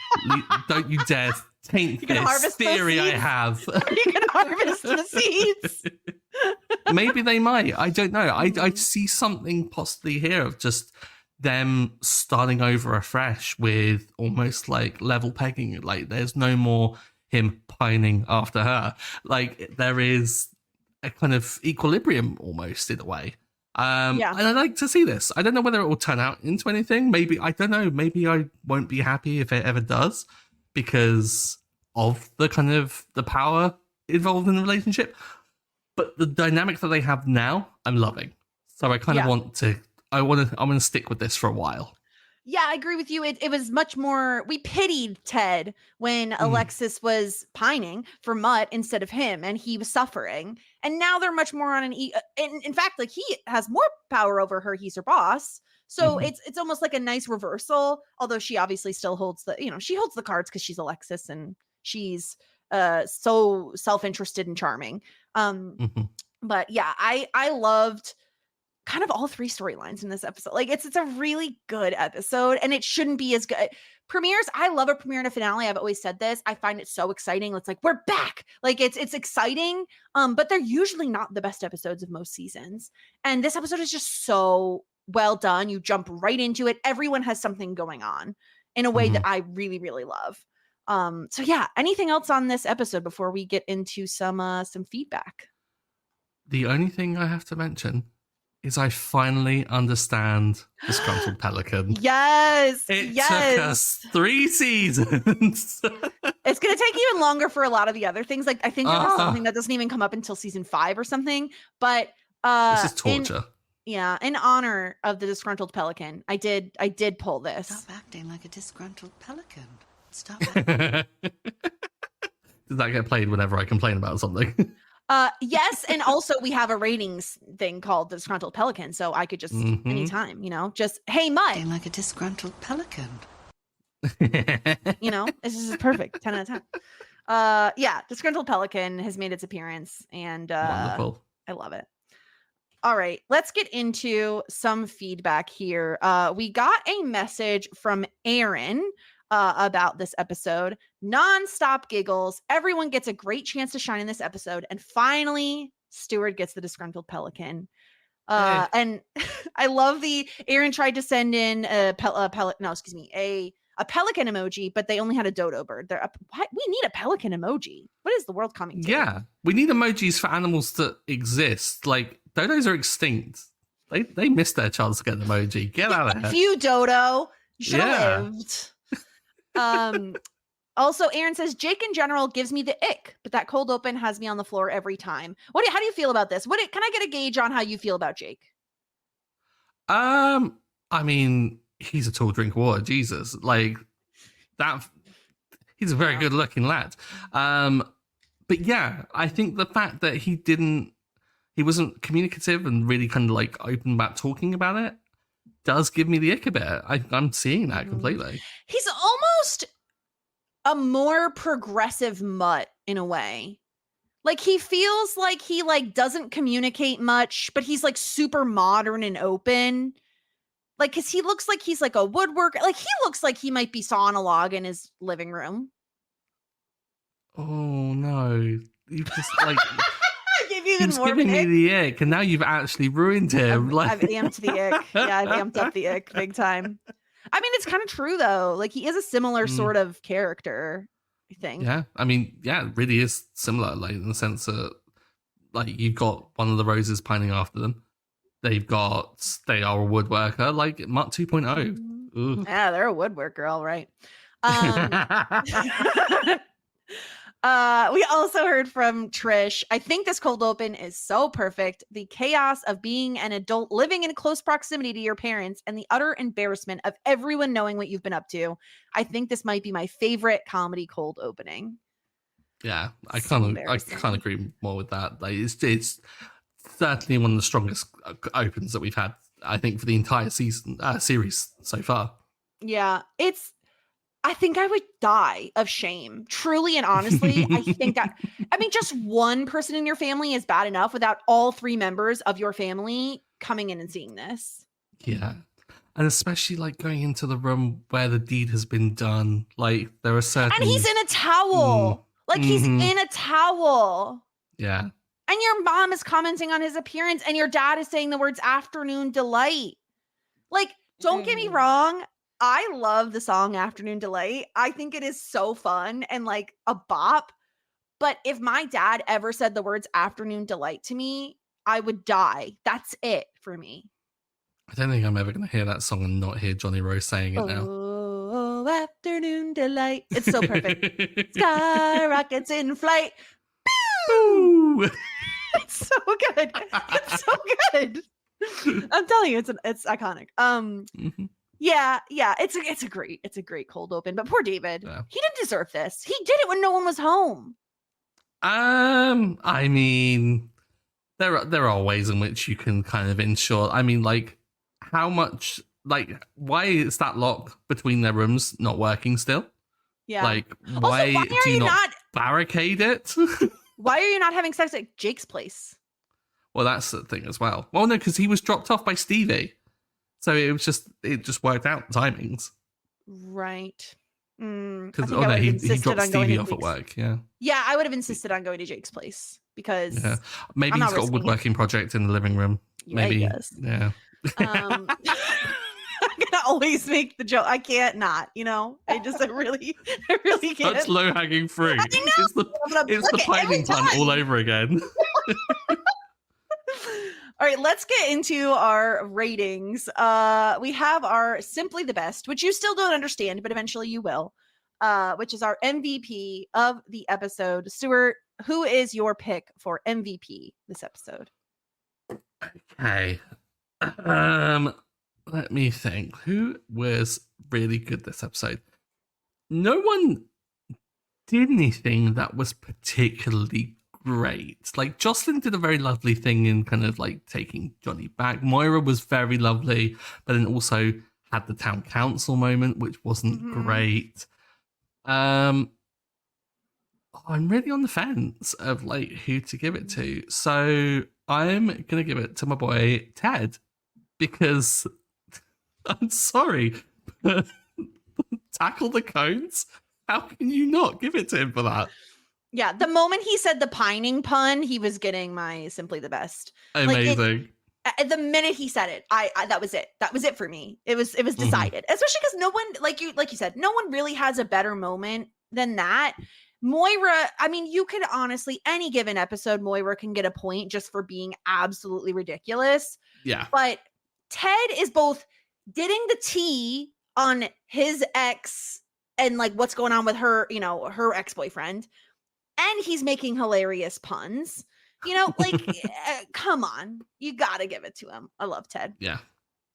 Don't you dare taint this theory I have. You can harvest the seeds. Maybe they might. I don't know. I see something possibly here of just them starting over afresh with almost like level pegging. Like there's no more him pining after her. Like there is a kind of equilibrium almost in a way. And I like to see this. I don't know whether it will turn out into anything. Maybe, I don't know. Maybe I won't be happy if it ever does because of the kind of the power involved in the relationship. But the dynamic that they have now, I'm loving. So I kind of want to stick with this for a while. Yeah, I agree with you. It was much more, we pitied Ted when Alexis was pining for Mutt instead of him, and he was suffering. And now they're much more on in fact, like he has more power over her. He's her boss. So it's almost like a nice reversal, although she obviously still holds she holds the cards because she's Alexis and she's so self-interested and charming. But yeah, I loved kind of all three storylines in this episode. Like it's a really good episode, and it shouldn't be as good. Premieres, I love a premiere and a finale. I've always said this. I find it so exciting. It's like we're back. Like it's exciting. But they're usually not the best episodes of most seasons. And this episode is just so well done. You jump right into it. Everyone has something going on in a way that I really, really love. So yeah, anything else on this episode before we get into some feedback? The only thing I have to mention is I finally understand Disgruntled Pelican. Yes. It took us 3 seasons. It's going to take even longer for a lot of the other things. Like I think there was something that doesn't even come up until season 5 or something. But this is torture. In honor of the Disgruntled Pelican, I did pull this. Stop acting like a disgruntled pelican. Stop acting. Does that get played whenever I complain about something? Yes, and also we have a ratings thing called the Disgruntled Pelican, so I could just anytime, just hey Mutt, acting like a disgruntled pelican. This is perfect. 10 out of 10. Yeah, Disgruntled Pelican has made its appearance, and wonderful. I love it. All right, let's get into some feedback here. We got a message from Aaron about this episode. Non-stop giggles. Everyone gets a great chance to shine in this episode. And finally, Stuart gets the Disgruntled Pelican. And I love Aaron tried to send in a pelican emoji, but they only had a dodo bird. We need a pelican emoji. What is the world coming to? Yeah, we need emojis for animals that exist. Like, dodos are extinct. They missed their chance to get an emoji. Get out of here. You dodo. You should have lived. Also, Aaron says Jake in general gives me the ick, but that cold open has me on the floor every time. How do you feel about this? Can I get a gauge on how you feel about Jake? I mean, he's a tall drink of water. Jesus, like that. He's a very good looking lad. But yeah, I think the fact that he wasn't communicative and really kind of like open about talking about it does give me the ick a bit. I'm seeing that completely. He's almost a more progressive Mutt in a way. Like he feels like he doesn't communicate much, but he's like super modern and open. Like, cause he looks like he's like a woodworker. Like he looks like he might be sawing a log in his living room. Oh no. You just like He was giving me the ick, and now you've actually ruined him. I've amped the ick. Yeah, I've amped up the ick big time. I mean, it's kind of true though. Like he is a similar sort of character, I think. Yeah, I mean, yeah, it really is similar. Like in the sense that, like you've got one of the roses pining after them. They are a woodworker, like Mutt 2.0. Ooh. Yeah, they're a woodworker, all right. We also heard from Trish. I think this cold open is so perfect. The chaos of being an adult living in close proximity to your parents and the utter embarrassment of everyone knowing what you've been up to. I think this might be my favorite comedy cold opening. Yeah, I can't agree more with that. Like it's certainly one of the strongest opens that we've had, I think, for the entire series so far. Yeah, it's I think I would die of shame. Truly and honestly, I mean, just one person in your family is bad enough without all 3 members of your family coming in and seeing this. Yeah. And especially like going into the room where the deed has been done. Like there are certain... And he's in a towel. He's in a towel. Yeah. And your mom is commenting on his appearance and your dad is saying the words afternoon delight. Like, don't get me wrong. I love the song Afternoon Delight. I think it is so fun and like a bop. But if my dad ever said the words Afternoon Delight to me, I would die. That's it for me. I don't think I'm ever going to hear that song and not hear Johnny Rose saying it now. Oh, Afternoon Delight. It's so perfect. Sky rockets in flight. Boo! It's so good. It's so good. I'm telling you, it's iconic. Yeah, it's a great cold open. But poor David, he didn't deserve this. He did it when no one was home. I mean, there are ways in which you can kind of ensure. I mean, like, how much, like, why is that lock between their rooms not working still? Yeah. Like, why do you not barricade it? Why are you not having sex at Jake's place? Well, that's the thing as well. Well, no, because he was dropped off by Stevie. So it just worked out timings. Right. Because he dropped Stevie off at work. Yeah. Yeah, I would have insisted on going to Jake's place because maybe he's got a woodworking project in the living room. Maybe. Yeah. I'm gonna always make the joke. I can't not. I really can't. That's low hanging fruit. I know. It's the pining pun all over again. All right, let's get into our ratings. We have our Simply the Best, which you still don't understand, but eventually you will, which is our MVP of the episode. Stuart, who is your pick for MVP this episode? Okay. Let me think. Who was really good this episode? No one did anything that was particularly great. Like, Jocelyn did a very lovely thing in kind of like taking Johnny back. Moira was very lovely, but then also had the town council moment, which wasn't great. I'm really on the fence of like who to give it to. So I'm gonna give it to my boy Ted, because I'm sorry, but tackle the cones. How can you not give it to him for that? Yeah, the moment he said the pining pun, he was getting my Simply the Best. Amazing. The minute he said it, I that was it. That was it for me. It was decided. Especially because no one, like you said, no one really has a better moment than that. Moira, I mean, you could honestly, any given episode, Moira can get a point just for being absolutely ridiculous. Yeah. But Ted is both getting the tea on his ex and like what's going on with her, her ex-boyfriend. And he's making hilarious puns. Come on. You got to give it to him. I love Ted. Yeah.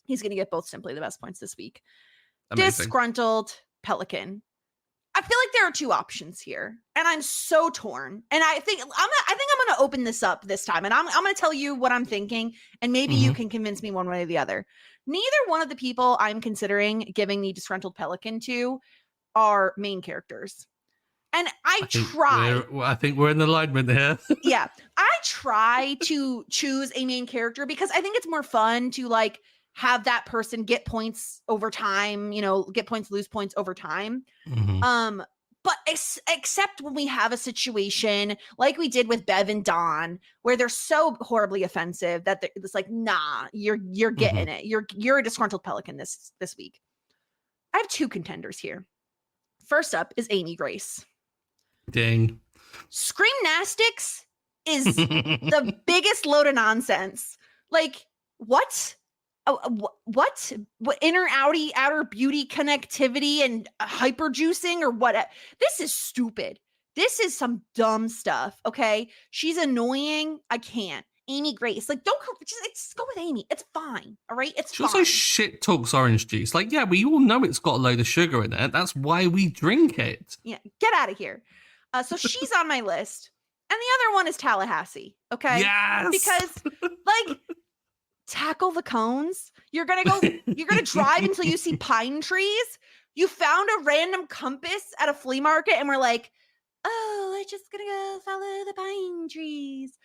He's going to get both Simply the Best points this week. Amazing. Disgruntled Pelican. I feel like there are 2 options here. And I'm so torn. And I think I'm going to open this up this time. And I'm going to tell you what I'm thinking. And maybe you can convince me one way or the other. Neither one of the people I'm considering giving the Disgruntled Pelican to are main characters. And I think we're in alignment here. Yeah. I try to choose a main character because I think it's more fun to like have that person get points over time, get points, lose points over time. But except when we have a situation like we did with Bev and Don, where they're so horribly offensive that it's like, nah, you're getting it. You're a Disgruntled Pelican this week. I have 2 contenders here. First up is Amy Grace. Ding. Screamnastics is the biggest load of nonsense. Like, what? What inner outer beauty connectivity and hyper juicing or what? This is stupid. This is some dumb stuff. Okay. She's annoying. I can't. Amy Grace. Like, just go with Amy. It's fine. All right. It's she fine. Also shit talks orange juice. Like, yeah, we all know it's got a load of sugar in it. That's why we drink it. Yeah. Get out of here. So she's on my list. And the other one is Tallahassee. Okay. Yes. Because like, tackle the cones. You're going to drive until you see pine trees. You found a random compass at a flea market and we're like, oh, we're just gonna go follow the pine trees.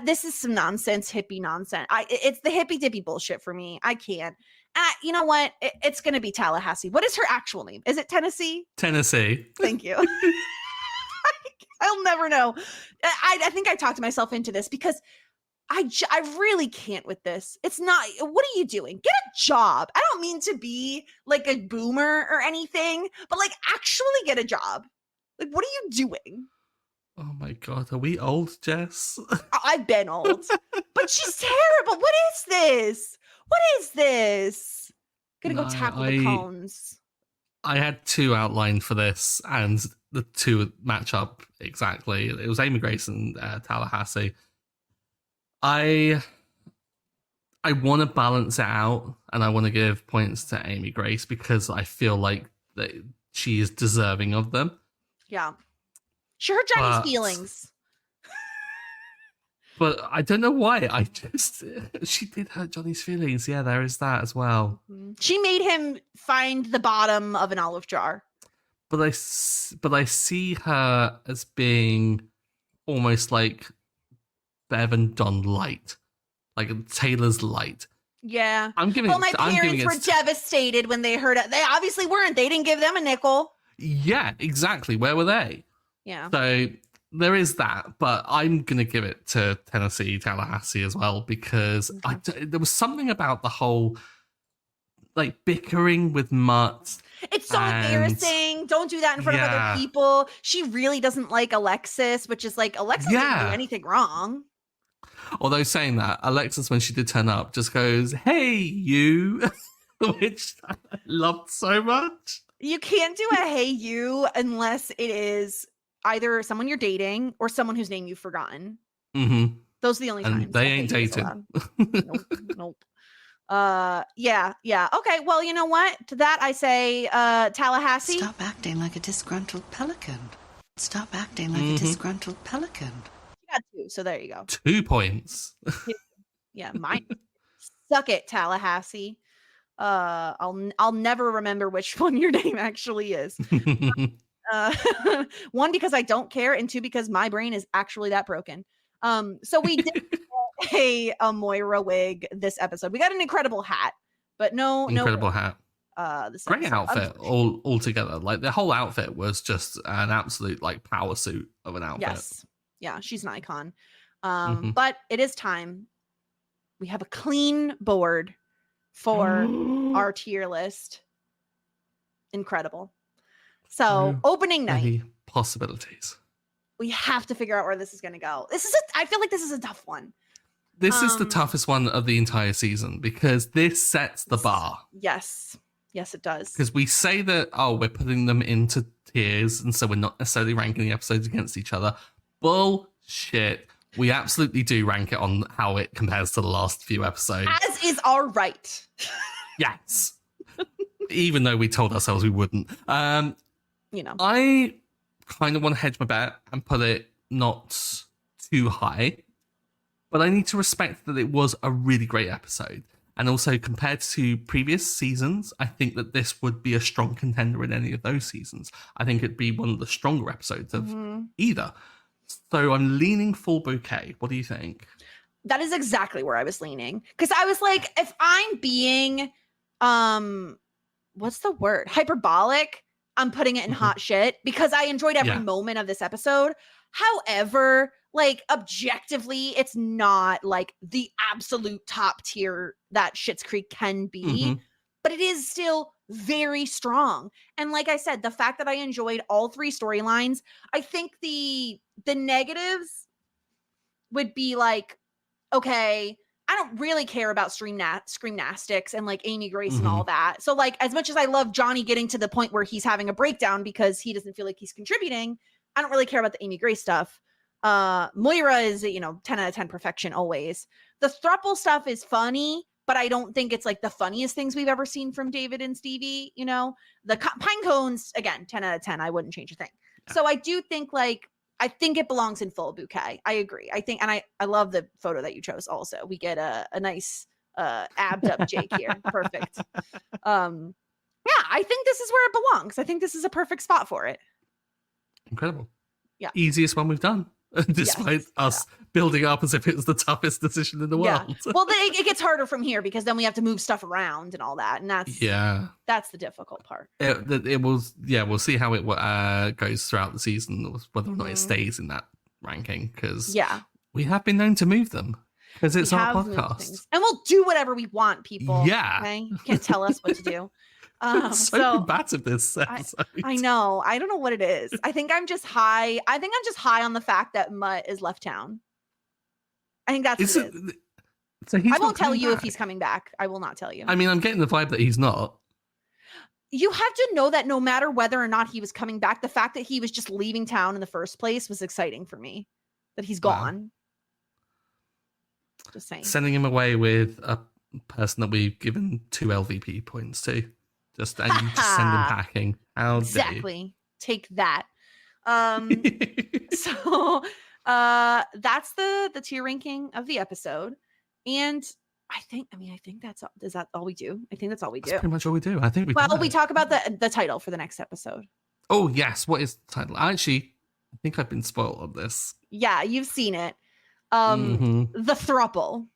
This is some nonsense, hippie nonsense. It's the hippie dippy bullshit for me. I can't. You know what? It's gonna be Tallahassee. What is her actual name? Is it Tennessee? Tennessee. Thank you. I'll never know. I think I talked myself into this because I really can't with this. It's not, what are you doing? Get a job. I don't mean to be like a boomer or anything, but like actually get a job. Like, what are you doing? Oh my God, are we old, Jess? I've been old, but she's terrible. What is this? What is this? Gonna go tackle the cones. I had 2 outlined for this, and the 2 match up exactly. It was Amy Grace and Tallahassee. I want to balance it out, and I want to give points to Amy Grace because I feel like that she is deserving of them. Yeah. She hurt Johnny's feelings. But I don't know why. She did hurt Johnny's feelings. Yeah, there is that as well. She made him find the bottom of an olive jar. But I see her as being almost like Bev and Don light, like Taylor's light. Yeah. I'm giving. Well, my parents were devastated when they heard it. They obviously weren't. They didn't give them a nickel. Yeah, exactly. Where were they? Yeah. So there is that, but I'm gonna give it to Tallahassee as well because there was something about the whole like bickering with Mutt. It's so embarrassing. Don't do that in front of other people. She really doesn't like Alexis, which is like Alexis didn't do anything wrong. Although saying that, Alexis, when she did turn up, just goes, "Hey, you," which I loved so much. You can't do a "Hey, you" unless it is either someone you're dating or someone whose name you've forgotten. Mm-hmm. Those are the only times. They ain't dating. Nope. Yeah. Okay, well, you know what? To that I say Tallahassee. Stop acting like a disgruntled pelican. Stop acting like a disgruntled pelican. You got 2, so there you go. 2 points. Yeah, mine. Suck it, Tallahassee. I'll never remember which one your name actually is. 1, because I don't care, and 2, because my brain is actually that broken. So we did get a Moira wig this episode. We got an incredible hat, but incredible hat. Great outfit all together. Like the whole outfit was just an absolute like power suit of an outfit. Yes, yeah, she's an icon. But it is time. We have a clean board for our tier list. Incredible. So opening night. Many possibilities. We have to figure out where this is going to go. I feel like this is a tough one. This is the toughest one of the entire season because this sets the bar. Yes, it does. Because we say that, we're putting them into tiers, and so we're not necessarily ranking the episodes against each other. Bullshit. We absolutely do rank it on how it compares to the last few episodes. As is our right. Yes. Even though we told ourselves we wouldn't. You know. I kind of want to hedge my bet and put it not too high, but I need to respect that it was a really great episode. And also compared to previous seasons, I think that this would be a strong contender in any of those seasons. I think it'd be one of the stronger episodes of either. So I'm leaning full bouquet. What do you think? That is exactly where I was leaning. Because I was like, if I'm being, what's the word? Hyperbolic, I'm putting it in hot shit because I enjoyed every moment of this episode. However, like objectively, it's not like the absolute top tier that Schitt's Creek can be, but it is still very strong. And like I said, the fact that I enjoyed all 3 storylines, I think the negatives would be like, okay, I don't really care about Screamnastics and like Amy Grace and all that. So like, as much as I love Johnny getting to the point where he's having a breakdown because he doesn't feel like he's contributing, I don't really care about the Amy Grace stuff. Moira is, 10 out of 10 perfection always. The throuple stuff is funny, but I don't think it's like the funniest things we've ever seen from David and Stevie. The pine cones, again, 10 out of 10. I wouldn't change a thing. Yeah. So I do think I think it belongs in full bouquet. I agree. I think, and I love the photo that you chose also. We get a nice abbed up Jake here. Perfect. Yeah, I think this is where it belongs. I think this is a perfect spot for it. Incredible. Yeah. Easiest one we've done, despite us building up as if it was the toughest decision in the world. Well, it gets harder from here because then we have to move stuff around and all that. And that's the difficult part. It will, we'll see how it goes throughout the season, whether or not it stays in that ranking, because we have been known to move them. Because it's our podcast. And we'll do whatever we want, people. Yeah. Okay? You can't tell us what to do. So combative this episode. I know. I don't know what it is. I think I'm just high. I think I'm just high on the fact that Mutt is left town. I think that's what it is. So I won't tell you if he's coming back. I will not tell you. I mean, I'm getting the vibe that he's not. You have to know that no matter whether or not he was coming back, the fact that he was just leaving town in the first place was exciting for me. That he's gone. Just saying. Sending him away with a person that we've given 2 LVP points to. And you just send him packing. How exactly. Take that. So that's the tier ranking of the episode. And I think that's all. Is that all we do? I think that's all we do. That's pretty much all we do. I think we talk about the title for the next episode. Oh yes, what is the title? I think I've been spoiled on this. Yeah, you've seen it. The throuple.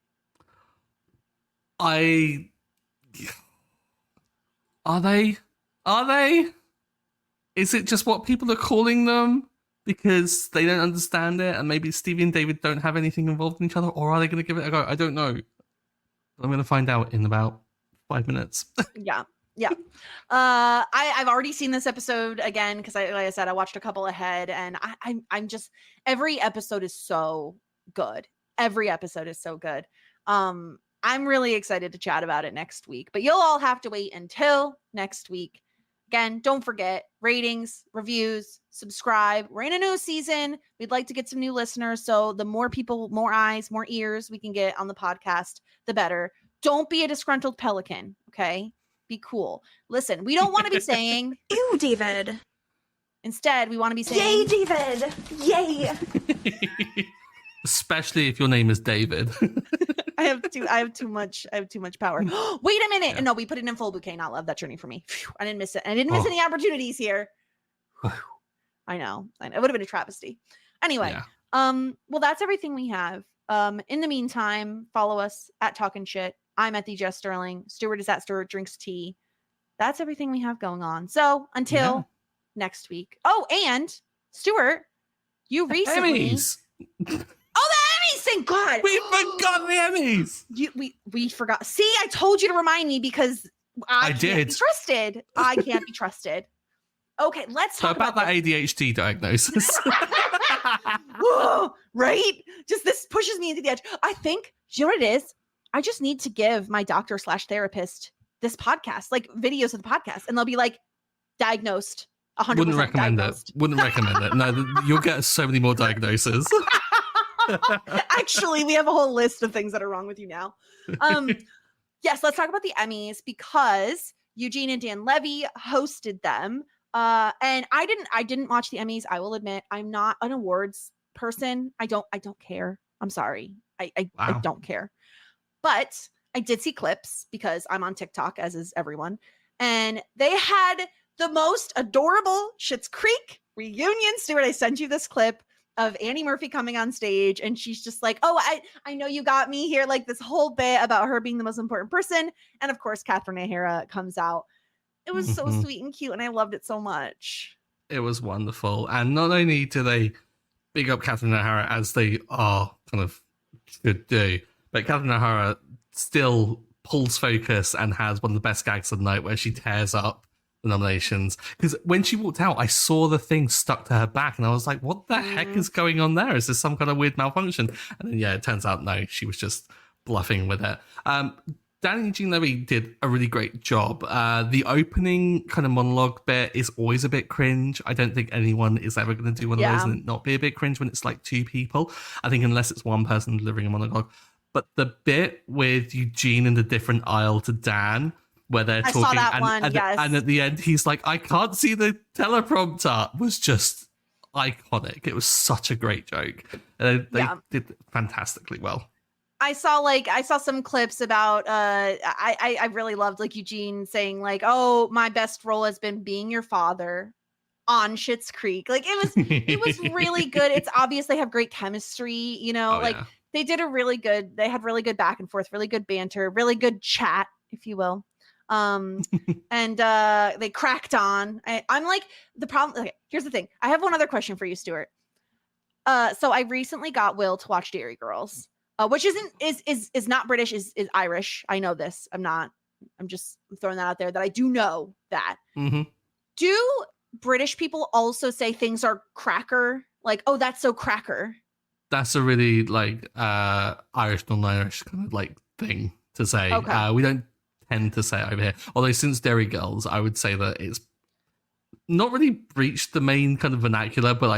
Are they? Is it just what people are calling them because they don't understand it, and maybe Stevie and David don't have anything involved in each other, or are they going to give it a go? I don't know. I'm going to find out in about 5 minutes. Yeah. I've already seen this episode again because like I said, I watched a couple ahead, and I'm just every episode is so good. Every episode is so good. I'm really excited to chat about it next week, but you'll all have to wait until next week. Again, don't forget ratings, reviews, subscribe. We're in a new season. We'd like to get some new listeners. So the more people, more eyes, more ears we can get on the podcast, the better. Don't be a disgruntled pelican. Okay. Be cool. Listen, we don't want to be saying, ew, David. Instead, we want to be saying, yay, David. Yay. Especially if your name is David. I have too much power. Wait a minute. Yeah. No, we put it in full bouquet, not love that journey for me. Phew, I didn't miss it. I didn't miss any opportunities here. I know. It would have been a travesty. Anyway, well, that's everything we have. In the meantime, follow us at Talkin' Schitt. I'm at the Jess Sterling. Stuart is at Stuart Drinks Tea. That's everything we have going on. So until next week. Oh, and Stuart, you recently Emmys. Oh, the Emmys! Thank God. We forgot the Emmys. We forgot. See, I told you to remind me because I can't be trusted. I can't be trusted. Okay, let's talk about that ADHD diagnosis. Whoa, right? Just this pushes me into the edge. I think, you know what it is? I just need to give my doctor/therapist this podcast, like videos of the podcast, and they'll be like, diagnosed, 100% Wouldn't recommend diagnosed. it. Wouldn't recommend it. No, you'll get so many more diagnoses. Actually, we have a whole list of things that are wrong with you now. Yes, let's talk about the Emmys because Eugene and Dan Levy hosted them. And I didn't watch the Emmys. I will admit, I'm not an awards person. I don't care. I'm sorry. I don't care. But I did see clips because I'm on TikTok, as is everyone. And they had the most adorable Schitt's Creek reunion. Stuart, I sent you this clip of Annie Murphy coming on stage, and she's just like, oh, I know you got me here, like this whole bit about her being the most important person. And of course, Catherine O'Hara comes out. It was so sweet and cute, and I loved it so much. It was wonderful. And not only do they big up Catherine O'Hara, as they are kind of should do, but Catherine O'Hara still pulls focus and has one of the best gags of the night where she tears up the nominations. Because when she walked out, I saw the thing stuck to her back, and I was like, what the heck is going on there? Is this some kind of weird malfunction? And then, it turns out, no, she was just bluffing with it. Dan and Eugene Levy did a really great job. The opening kind of monologue bit is always a bit cringe. I don't think anyone is ever going to do one of those and not be a bit cringe when it's like two people. I think unless it's one person delivering a monologue. But the bit with Eugene in the different aisle to Dan, where they're talking, saw that one, yes. And at the end he's like, I can't see the teleprompter, was just iconic. It was such a great joke. They did fantastically well. I saw some clips about I really loved like Eugene saying like, oh, my best role has been being your father on Schitt's Creek. Like it was really good. It's obvious they have great chemistry, you know, they had really good back and forth, really good banter, really good chat, if you will. And they cracked on. I'm like, the problem, okay, here's the thing. I have one other question for you, Stuart. So I recently got Will to watch Dairy Girls. Which is not British, is Irish. I know this. I'm just throwing that out there that I do know that. Mm-hmm. Do British people also say things are cracker? Like, oh, that's so cracker. That's a really like Irish, non-Irish kind of like thing to say. Okay. We don't tend to say it over here. Although since Dairy Girls, I would say that it's not really reached the main kind of vernacular, but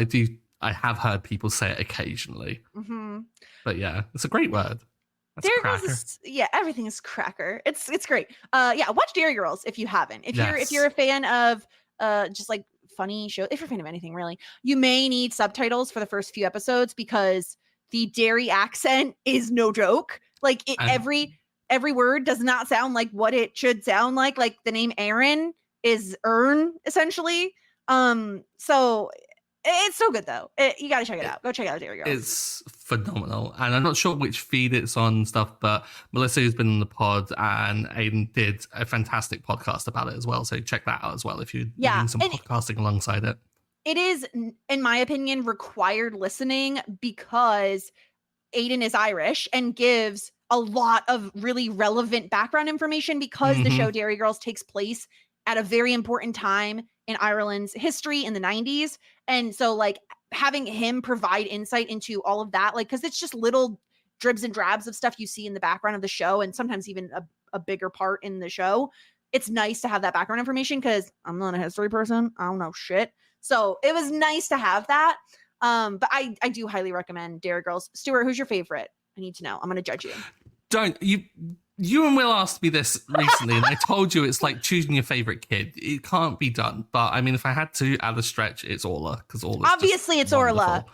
I have heard people say it occasionally. Mm-hmm. But yeah, it's a great word. Dairy Girls everything is cracker. It's great. Watch Dairy Girls if you haven't. If you're a fan of just like funny shows, if you're a fan of anything really, you may need subtitles for the first few episodes because the dairy accent is no joke. Like every word does not sound like what it should sound like. Like the name Aaron is Ern essentially. So it's so good though. You got to check it out. Go check out Dairy Girls. It's phenomenal. And I'm not sure which feed it's on and stuff, but Melissa, who's been on the pod, and Aiden did a fantastic podcast about it as well. So check that out as well if you're doing some podcasting alongside it. It is, in my opinion, required listening because Aiden is Irish and gives a lot of really relevant background information because the show Dairy Girls takes place at a very important time in Ireland's history in the 90s. And so like having him provide insight into all of that, like, because it's just little dribs and drabs of stuff you see in the background of the show and sometimes even a bigger part in the show. It's nice to have that background information because I'm not a history person. I don't know shit. So it was nice to have that. But I do highly recommend Dairy Girls. Stuart, who's your favorite? I need to know. I'm going to judge you. You and Will asked me this recently, and I told you it's like choosing your favorite kid. It can't be done. But I mean, if I had to add a stretch, it's Orla because Orla. Obviously, it's wonderful. Orla.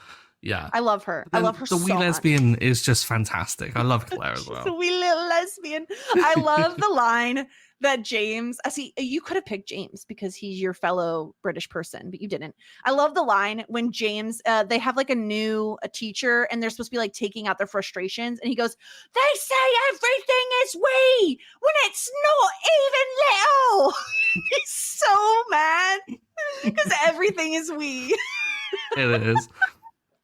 Yeah, I love her. I love her so much. The wee lesbian is just fantastic. I love Claire as well. The wee little lesbian. I love the line that James. See, you could have picked James because he's your fellow British person, but you didn't. I love the line when James. They have like a teacher, and they're supposed to be like taking out their frustrations, and he goes, "They say everything is we when it's not even little." He's so mad because everything is we. It is.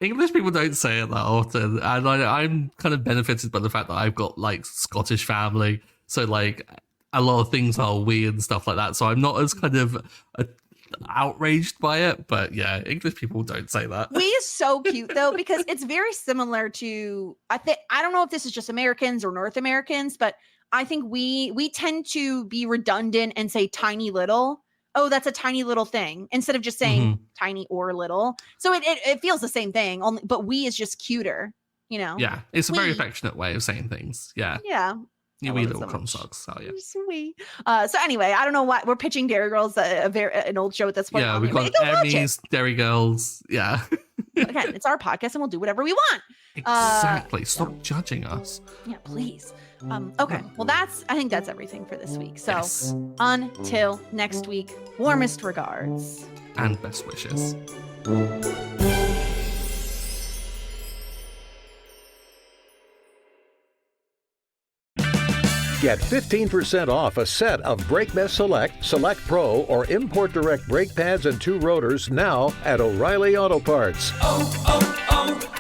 English people don't say it that often, and I'm kind of benefited by the fact that I've got like Scottish family, so like a lot of things are we and stuff like that. So I'm not as kind of outraged by it, but yeah, English people don't say that. We is so cute though because it's very similar to I don't know if this is just Americans or North Americans, but I think we tend to be redundant and say tiny little. Oh, that's a tiny little thing instead of just saying tiny or little. So it feels the same thing, only but we is just cuter, you know? Yeah, it's a very affectionate way of saying things. Yeah. Yeah. You wee little cum socks. Oh, yeah. Sweet. So anyway, I don't know why we're pitching Dairy Girls, an old show at this point. Yeah, we've got Emmys, Dairy Girls. Yeah. Again, it's our podcast and we'll do whatever we want. Exactly. Stop judging us. Yeah, please. Okay. Well, I think that's everything for this week. So until next week, warmest regards. And best wishes. Get 15% off a set of Brake Best Select Pro, or Import Direct brake pads and 2 rotors now at O'Reilly Auto Parts.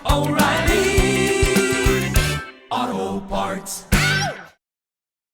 O'Reilly Auto Parts.